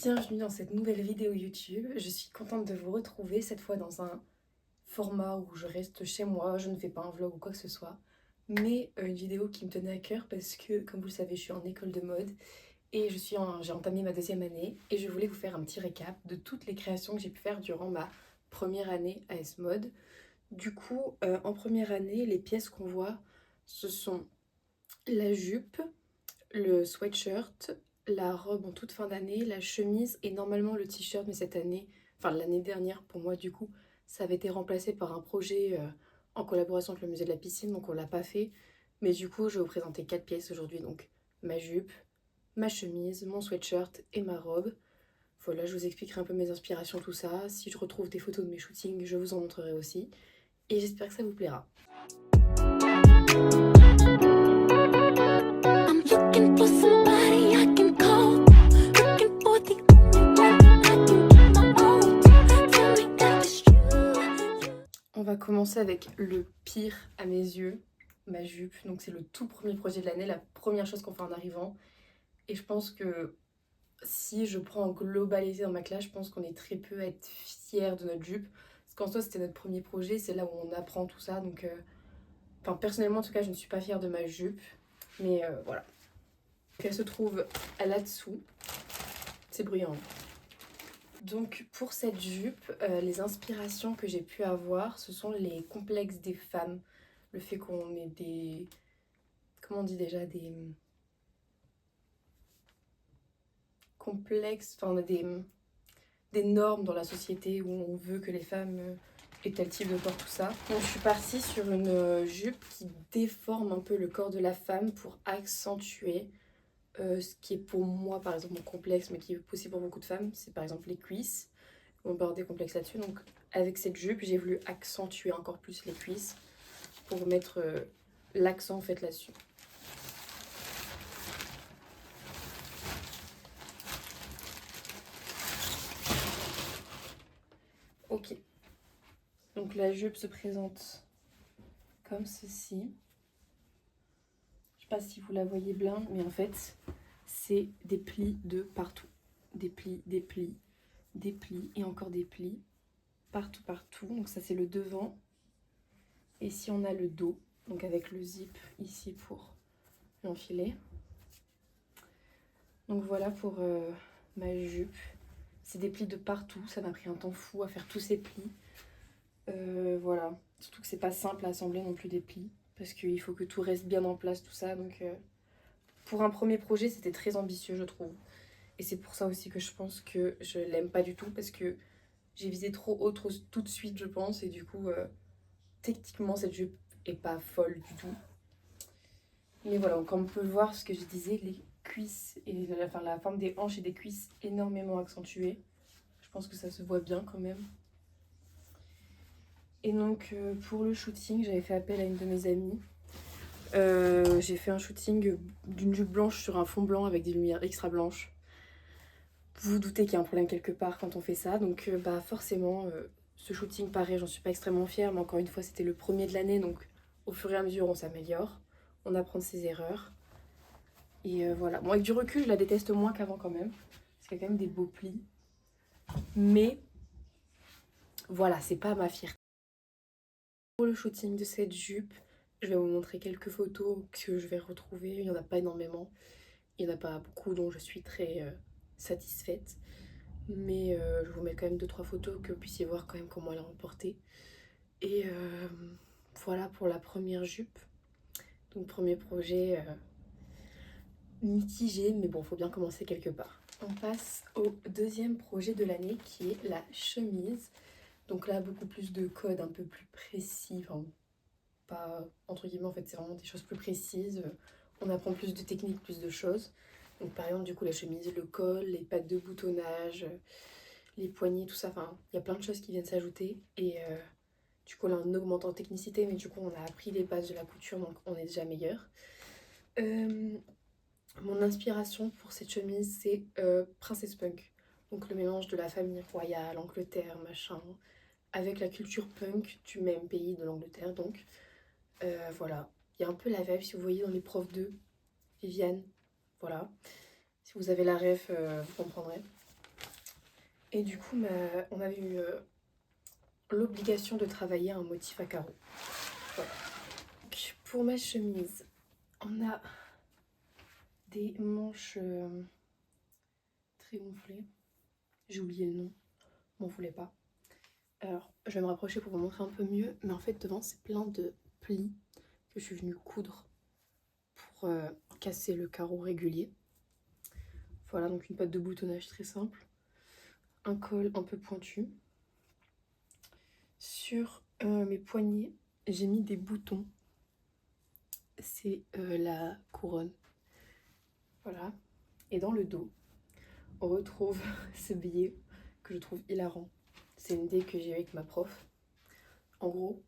Bienvenue dans cette nouvelle vidéo YouTube. Je suis contente de vous retrouver cette fois dans un format où je reste chez moi, je ne fais pas un vlog ou quoi que ce soit, mais une vidéo qui me tenait à cœur parce que, comme vous le savez, je suis en école de mode et j'ai entamé ma deuxième année et je voulais vous faire un petit récap de toutes les créations que j'ai pu faire durant ma première année à S-Mode. Du coup, en première année, les pièces qu'on voit, ce sont la jupe, le sweatshirt, la robe en toute fin d'année, la chemise et normalement le t-shirt, mais cette année, enfin l'année dernière pour moi du coup, ça avait été remplacé par un projet en collaboration avec le musée de la piscine, donc on l'a pas fait. Mais du coup, je vais vous présenter 4 pièces aujourd'hui, donc ma jupe, ma chemise, mon sweatshirt et ma robe. Voilà, je vous expliquerai un peu mes inspirations, tout ça. Si je retrouve des photos de mes shootings, je vous en montrerai aussi. Et j'espère que ça vous plaira. I'm looking for somebody I can call. Looking for the only one I can get my own. Tell me that it's true. On va commencer avec le pire à mes yeux, ma jupe. Donc c'est le tout premier projet de l'année, la première chose qu'on fait en arrivant. Et je pense que si je prends en globalité dans ma classe, je pense qu'on est très peu à être fiers de notre jupe. Parce qu'en soi, c'était notre premier projet, c'est là où on apprend tout ça. Donc, enfin, personnellement, en tout cas, je ne suis pas fière de ma jupe. Mais voilà. Donc, elle se trouve là-dessous. C'est bruyant. Donc pour cette jupe, les inspirations que j'ai pu avoir, ce sont les complexes des femmes. Le fait qu'on ait des... Comment on dit déjà? Des complexes, enfin on a des normes dans la société où on veut que les femmes aient tel type de corps, tout ça. Donc je suis partie sur une jupe qui déforme un peu le corps de la femme pour accentuer ce qui est pour moi par exemple mon complexe, mais qui est possible pour beaucoup de femmes, c'est par exemple les cuisses. On peut avoir des complexes là-dessus. Donc avec cette jupe, j'ai voulu accentuer encore plus les cuisses pour mettre l'accent en fait là-dessus. Ok. Donc la jupe se présente comme ceci. Je sais pas si vous la voyez bien, mais en fait, c'est des plis de partout. Des plis, des plis, des plis et encore des plis. Partout, partout. Donc ça, c'est le devant. Et si on a le dos, donc avec le zip ici pour l'enfiler. Donc voilà pour ma jupe. C'est des plis de partout. Ça m'a pris un temps fou à faire tous ces plis. Voilà. Surtout que c'est pas simple à assembler non plus des plis. Parce qu'il faut que tout reste bien en place, tout ça. Donc pour un premier projet, c'était très ambitieux, je trouve. Et c'est pour ça aussi que je pense que je l'aime pas du tout. Parce que j'ai visé trop haut tout de suite, je pense. Et du coup, techniquement, cette jupe est pas folle du tout. Mais voilà, comme on peut le voir, ce que je disais, les cuisses et la forme des hanches et des cuisses énormément accentuées. Je pense que ça se voit bien quand même. Et donc pour le shooting, j'avais fait appel à une de mes amies. J'ai fait un shooting d'une jupe blanche sur un fond blanc avec des lumières extra blanches. Vous vous doutez qu'il y a un problème quelque part quand on fait ça. Donc bah forcément, ce shooting, pareil, j'en suis pas extrêmement fière. Mais encore une fois, c'était le premier de l'année. Donc au fur et à mesure, on s'améliore. On apprend de ses erreurs. Et voilà. Bon, avec du recul, je la déteste moins qu'avant quand même. Parce qu'il y a quand même des beaux plis. Mais voilà, c'est pas ma fierté. Pour le shooting de cette jupe, je vais vous montrer quelques photos que je vais retrouver. Il n'y en a pas énormément. Il n'y en a pas beaucoup dont je suis très satisfaite. Mais je vous mets quand même 2-3 photos que vous puissiez voir quand même comment elle est emportée. Et voilà pour la première jupe. Donc premier projet mitigé, mais bon, faut bien commencer quelque part. On passe au deuxième projet de l'année qui est la chemise. Donc là, beaucoup plus de codes un peu plus précis. Enfin, pas entre guillemets, en fait, c'est vraiment des choses plus précises. On apprend plus de techniques, plus de choses. Donc par exemple, du coup, la chemise, le col, les pattes de boutonnage, les poignets, tout ça. Enfin, il y a plein de choses qui viennent s'ajouter. Et du coup, là, on augmente en technicité, mais du coup, on a appris les bases de la couture, donc on est déjà meilleur. Mon inspiration pour cette chemise, c'est Princess Punk. Donc le mélange de la famille royale, Angleterre, machin, avec la culture punk du même pays de l'Angleterre. Donc voilà, il y a un peu la vibe, si vous voyez dans les profs 2, Viviane, voilà. Si vous avez la ref, vous comprendrez. Et du coup, on avait eu l'obligation de travailler un motif à carreaux. Voilà. Donc, pour ma chemise, on a des manches très gonflées. J'ai oublié le nom, m'en voulez pas. Alors, je vais me rapprocher pour vous montrer un peu mieux, mais en fait, devant, c'est plein de plis que je suis venue coudre pour casser le carreau régulier. Voilà, donc une patte de boutonnage très simple, un col un peu pointu. Sur mes poignets, j'ai mis des boutons. C'est la couronne. Voilà. Et dans le dos, on retrouve ce billet que je trouve hilarant. C'est une idée que j'ai eue avec ma prof. En gros,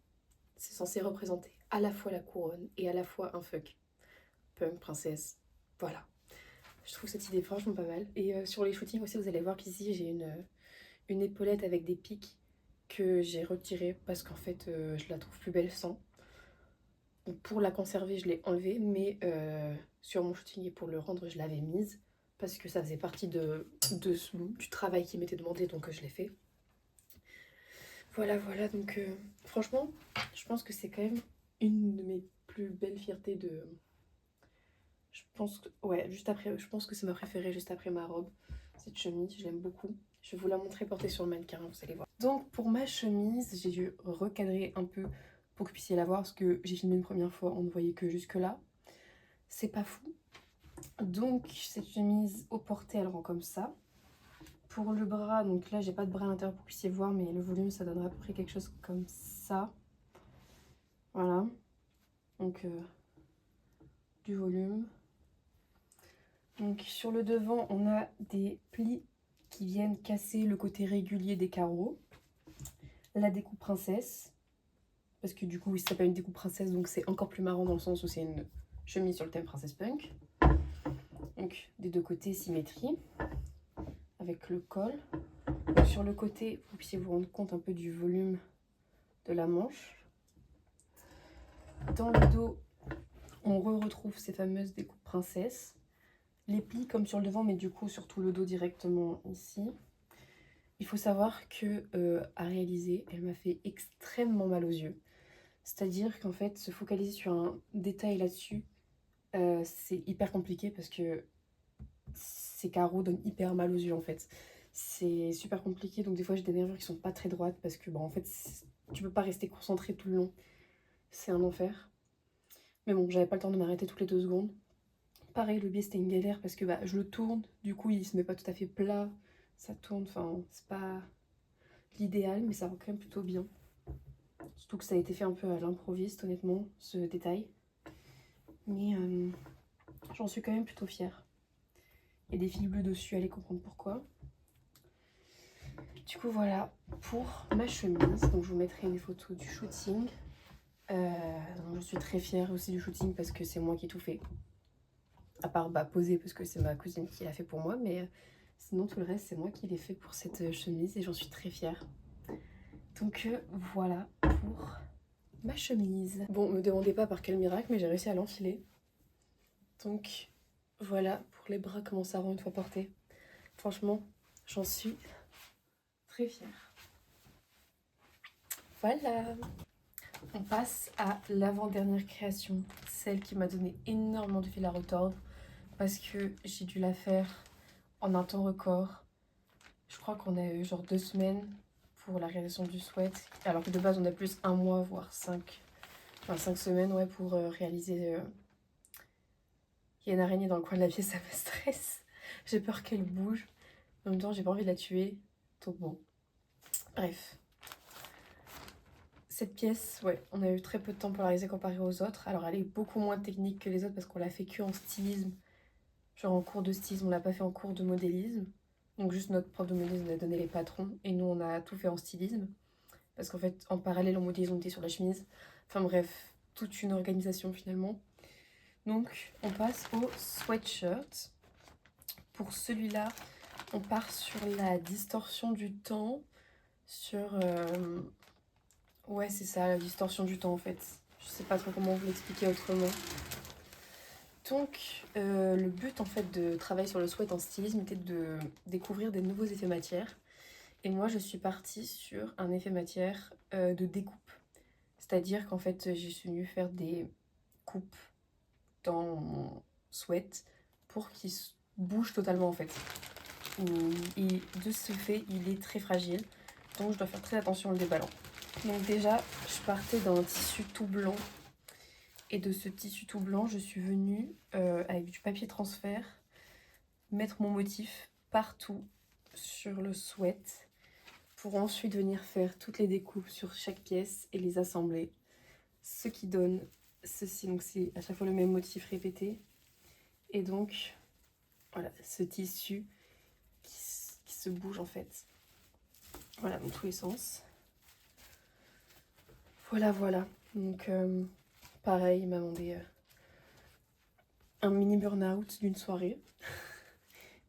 c'est censé représenter à la fois la couronne et à la fois un fuck. Punk, princesse. Voilà. Je trouve cette idée franchement pas mal. Et sur les shootings aussi, vous allez voir qu'ici, j'ai une épaulette avec des pics que j'ai retirée parce qu'en fait, je la trouve plus belle sans. Donc pour la conserver, je l'ai enlevée, mais sur mon shooting et pour le rendre, je l'avais mise parce que ça faisait partie du travail qui m'était demandé, donc je l'ai fait. Voilà, voilà, donc franchement, je pense que c'est quand même une de mes plus belles fiertés de... Je pense que, ouais, juste après, je pense que c'est ma préférée juste après ma robe. Cette chemise, je l'aime beaucoup. Je vais vous la montrer portée sur le mannequin, vous allez voir. Donc pour ma chemise, j'ai dû recadrer un peu pour que vous puissiez la voir parce que j'ai filmé une première fois, on ne voyait que jusque là. C'est pas fou. Donc cette chemise au porté, elle rend comme ça. Pour le bras, donc là j'ai pas de bras à l'intérieur pour que vous puissiez voir, mais le volume ça donnerait à peu près quelque chose comme ça. Voilà. Donc du volume. Donc sur le devant, on a des plis qui viennent casser le côté régulier des carreaux. La découpe princesse. Parce que du coup, ça s'appelle une découpe princesse, donc c'est encore plus marrant dans le sens où c'est une chemise sur le thème princesse punk. Donc des deux côtés, symétrie. Avec le col. Donc, sur le côté, vous puissiez vous rendre compte un peu du volume de la manche. Dans le dos, on retrouve ces fameuses découpes princesse. Les plis comme sur le devant, mais du coup surtout le dos directement ici. Il faut savoir que à réaliser, elle m'a fait extrêmement mal aux yeux. C'est-à-dire qu'en fait, se focaliser sur un détail là-dessus, c'est hyper compliqué parce que ces carreaux donnent hyper mal aux yeux en fait. C'est super compliqué, donc des fois j'ai des nervures qui sont pas très droites parce que en fait, tu peux pas rester concentré tout le long. C'est un enfer. Mais bon, j'avais pas le temps de m'arrêter toutes les 2 secondes. Pareil, le biais c'était une galère parce que je le tourne, du coup il se met pas tout à fait plat, ça tourne, enfin c'est pas l'idéal mais ça va quand même plutôt bien. Surtout que ça a été fait un peu à l'improviste honnêtement, ce détail. Mais j'en suis quand même plutôt fière. Il y a des fils bleus dessus, allez comprendre pourquoi. Du coup voilà pour ma chemise, donc je vous mettrai une photo du shooting. Donc je suis très fière aussi du shooting parce que c'est moi qui ai tout fait. À part poser parce que c'est ma cousine qui l'a fait pour moi, mais sinon tout le reste c'est moi qui l'ai fait pour cette chemise et j'en suis très fière. Donc voilà pour ma chemise. Bon, me demandez pas par quel miracle, mais j'ai réussi à l'enfiler. Donc voilà pour les bras, comment ça rend une fois porté. Franchement, j'en suis très fière. Voilà. On passe à l'avant-dernière création, celle qui m'a donné énormément de fil à retordre parce que j'ai dû la faire en un temps record. Je crois qu'on a eu genre 2 semaines pour la réalisation du sweat, alors que de base on a plus 1 mois, voire 5 semaines ouais, pour réaliser. Il y a une araignée dans le coin de la pièce, ça me stresse. J'ai peur qu'elle bouge. En même temps, j'ai pas envie de la tuer. Donc bon. Bref. Cette pièce, ouais, on a eu très peu de temps pour la réaliser comparée aux autres. Alors elle est beaucoup moins technique que les autres parce qu'on l'a fait que en stylisme. Genre en cours de stylisme, on l'a pas fait en cours de modélisme. Donc juste notre prof de modélisme nous a donné les patrons et nous on a tout fait en stylisme. Parce qu'en fait, en parallèle, en modélisme, on était sur la chemise. Enfin bref, toute une organisation finalement. Donc on passe au sweatshirt. Pour celui-là, on part sur la distorsion du temps. Sur... Ouais, c'est ça, la distorsion du temps en fait. Je sais pas trop comment vous l'expliquer autrement. Donc, le but en fait de travailler sur le sweat en stylisme était de découvrir des nouveaux effets matières. Et moi, je suis partie sur un effet matière de découpe. C'est-à-dire qu'en fait, j'ai suis venue faire des coupes dans mon sweat pour qu'il bouge totalement en fait. Et de ce fait, il est très fragile. Donc je dois faire très attention en le déballant. Donc déjà, je partais d'un tissu tout blanc. Et de ce tissu tout blanc, je suis venue avec du papier transfert mettre mon motif partout sur le sweat pour ensuite venir faire toutes les découpes sur chaque pièce et les assembler. Ce qui donne ceci. Donc c'est à chaque fois le même motif répété. Et donc, voilà, ce tissu qui se bouge en fait. Voilà, dans tous les sens. Voilà. Donc, pareil, il m'a demandé un mini burn-out d'une soirée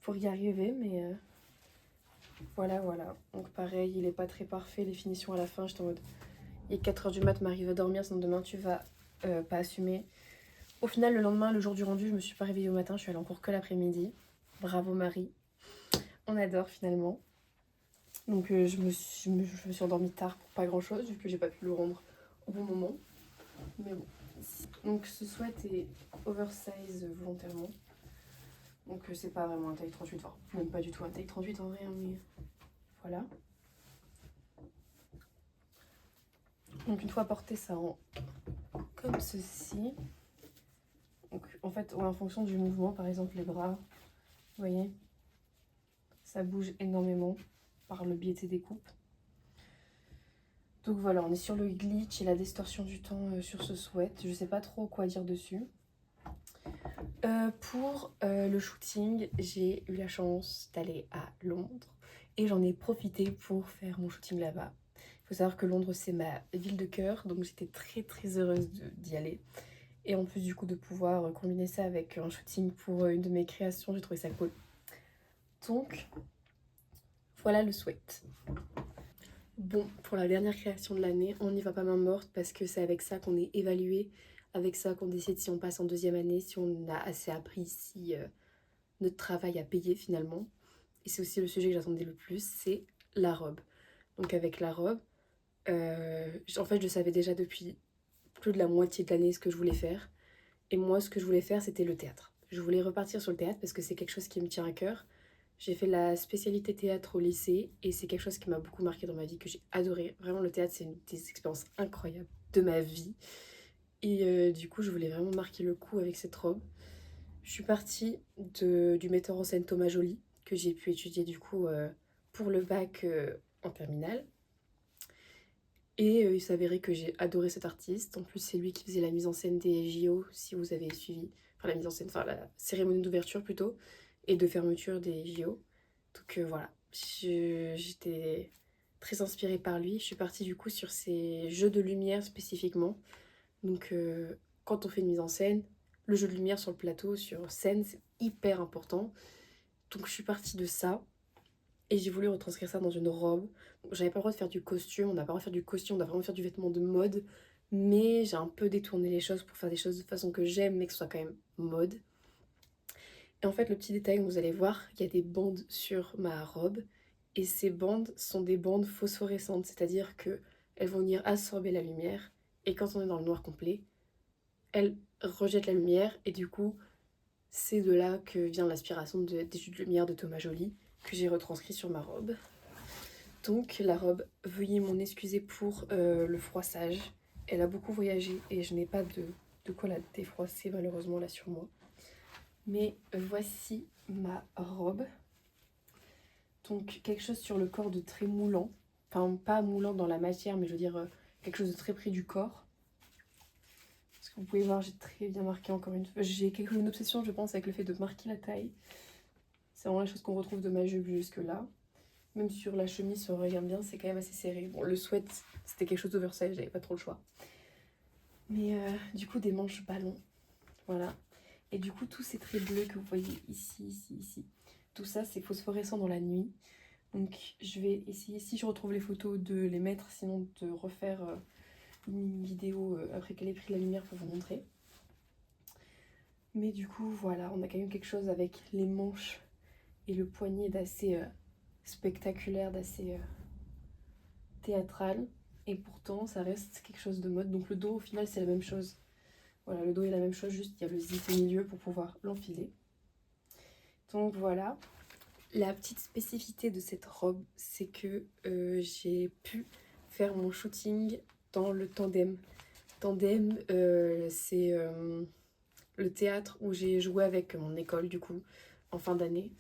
pour y arriver, mais voilà. Donc, pareil, il est pas très parfait, les finitions à la fin. J'étais en mode, il est 4h du mat, m'arrive à dormir, sinon demain tu vas pas assumer. Au final, le lendemain, le jour du rendu, je me suis pas réveillée au matin, je suis allée en cours que l'après-midi. Bravo Marie, on adore finalement. Donc je me suis endormie tard pour pas grand chose, vu que j'ai pas pu le rendre au bon moment. Mais bon. Donc ce sweat est oversize volontairement. Donc c'est pas vraiment un taille 38, enfin même pas du tout un taille 38 en vrai, hein, mais voilà. Donc une fois porté, ça rend comme ceci. Donc en fait, en fonction du mouvement, par exemple les bras, vous voyez, ça bouge énormément par le biais de ces découpes. Donc voilà, on est sur le glitch et la distorsion du temps sur ce sweat. Je sais pas trop quoi dire dessus. Pour le shooting, j'ai eu la chance d'aller à Londres et j'en ai profité pour faire mon shooting là-bas. Il faut savoir que Londres, c'est ma ville de cœur, donc j'étais très heureuse d'y aller. Et en plus du coup de pouvoir combiner ça avec un shooting pour une de mes créations, j'ai trouvé ça cool. Donc voilà le sweat. Bon, pour la dernière création de l'année, on n'y va pas main morte parce que c'est avec ça qu'on est évalué, avec ça qu'on décide si on passe en deuxième année, si on a assez appris, si notre travail a payé finalement. Et c'est aussi le sujet que j'attendais le plus, c'est la robe. Donc avec la robe, en fait je savais déjà depuis plus de la moitié de l'année ce que je voulais faire. Et moi ce que je voulais faire c'était le théâtre. Je voulais repartir sur le théâtre parce que c'est quelque chose qui me tient à cœur. J'ai fait la spécialité théâtre au lycée et c'est quelque chose qui m'a beaucoup marqué dans ma vie, que j'ai adoré. Vraiment le théâtre c'est une des expériences incroyables de ma vie. Et du coup je voulais vraiment marquer le coup avec cette robe. Je suis partie du metteur en scène Thomas Joly, que j'ai pu étudier du coup pour le bac en terminale. Et il s'avérait que j'ai adoré cet artiste. En plus, c'est lui qui faisait la mise en scène des JO, si vous avez suivi. Enfin, la mise en scène, enfin la cérémonie d'ouverture plutôt, et de fermeture des JO. Donc voilà, j'étais très inspirée par lui. Je suis partie du coup sur ces jeux de lumière spécifiquement. Donc quand on fait une mise en scène, le jeu de lumière sur le plateau, sur scène, c'est hyper important. Donc je suis partie de ça. Et j'ai voulu retranscrire ça dans une robe. J'avais pas le droit de faire du costume, on n'a pas le droit de faire du costume, on doit vraiment faire du vêtement de mode. Mais j'ai un peu détourné les choses pour faire des choses de façon que j'aime, mais que ce soit quand même mode. Et en fait, le petit détail, vous allez voir, il y a des bandes sur ma robe. Et ces bandes sont des bandes phosphorescentes, c'est-à-dire que elles vont venir absorber la lumière. Et quand on est dans le noir complet, elles rejettent la lumière. Et du coup, c'est de là que vient l'inspiration des jeux de lumière de Thomas Joly, que j'ai retranscrit sur ma robe. Donc la robe, veuillez m'en excuser pour le froissage. Elle a beaucoup voyagé et je n'ai pas de quoi la défroisser malheureusement là sur moi. Mais voici ma robe. Donc quelque chose sur le corps de très moulant. Enfin pas moulant dans la matière, mais je veux dire quelque chose de très près du corps. Parce que vous pouvez voir, j'ai très bien marqué encore une fois. J'ai une obsession je pense avec le fait de marquer la taille. C'est vraiment la chose qu'on retrouve de ma jupe jusque là. Même sur la chemise, si on regarde bien, c'est quand même assez serré. Bon, le sweat, c'était quelque chose d'oversize, j'avais pas trop le choix. Mais du coup, des manches ballons. Voilà. Et du coup, tous ces traits bleus que vous voyez ici, tout ça, c'est phosphorescent dans la nuit. Donc, je vais essayer, si je retrouve les photos, de les mettre, sinon de refaire une vidéo après qu'elle ait pris la lumière pour vous montrer. Mais du coup, voilà, on a quand même quelque chose avec les manches et le poignet d'assez spectaculaire, d'assez théâtral. Et pourtant, ça reste quelque chose de mode. Donc le dos, au final, c'est la même chose. Voilà, le dos est la même chose, juste il y a le zip au milieu pour pouvoir l'enfiler. Donc voilà. La petite spécificité de cette robe, c'est que j'ai pu faire mon shooting dans le Tandem. Tandem, c'est le théâtre où j'ai joué avec mon école, du coup, en fin d'année.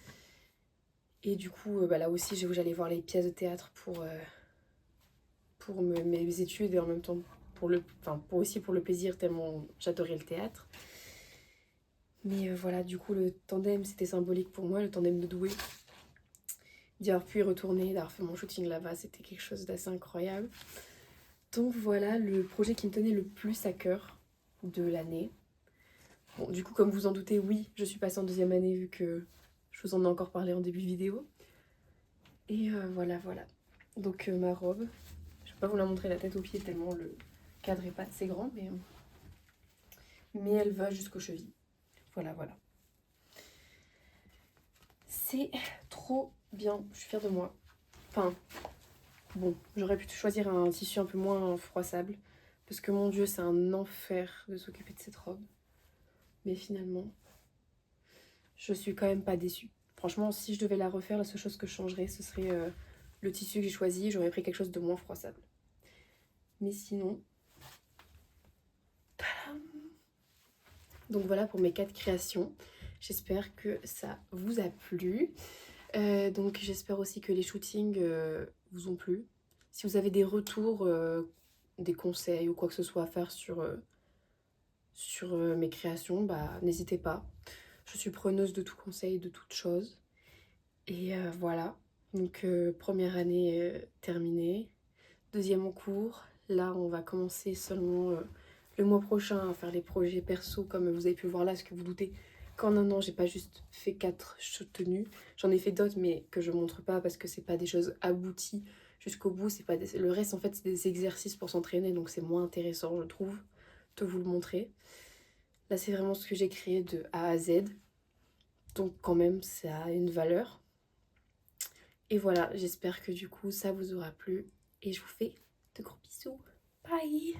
Et du coup, là aussi, j'allais voir les pièces de théâtre pour mes études et en même temps aussi pour le plaisir, tellement j'adorais le théâtre. Mais voilà, du coup, le Tandem, c'était symbolique pour moi, le Tandem de Douai. D'y avoir pu y retourner, d'avoir fait mon shooting là-bas, c'était quelque chose d'assez incroyable. Donc voilà le projet qui me tenait le plus à cœur de l'année. Bon, du coup, comme vous en doutez, oui, je suis passée en deuxième année vu que je vous en ai encore parlé en début de vidéo. Et voilà. Donc ma robe, je vais pas vous la montrer la tête aux pieds tellement le cadre est pas assez grand, mais elle va jusqu'aux chevilles. Voilà. C'est trop bien, je suis fière de moi. Enfin, bon, j'aurais pu choisir un tissu un peu moins froissable. Parce que mon Dieu, c'est un enfer de s'occuper de cette robe. Mais finalement, je suis quand même pas déçue. Franchement, si je devais la refaire, la seule chose que je changerais, ce serait le tissu que j'ai choisi. J'aurais pris quelque chose de moins froissable. Mais sinon... Tadam! Donc voilà pour mes 4 créations. J'espère que ça vous a plu. Donc j'espère aussi que les shootings vous ont plu. Si vous avez des retours, des conseils ou quoi que ce soit à faire sur mes créations, n'hésitez pas. Je suis preneuse de tout conseil, de toute chose. Et voilà, donc première année terminée, deuxième en cours. Là, on va commencer seulement le mois prochain à faire les projets perso, comme vous avez pu le voir là, ce que vous doutez qu'en un an, j'ai pas juste fait 4 tenues. J'en ai fait d'autres, mais que je montre pas parce que c'est pas des choses abouties jusqu'au bout. C'est pas le reste, en fait, c'est des exercices pour s'entraîner, donc c'est moins intéressant, je trouve, de vous le montrer. Là, c'est vraiment ce que j'ai créé de A à Z. Donc quand même, ça a une valeur. Et voilà, j'espère que du coup, ça vous aura plu. Et je vous fais de gros bisous. Bye!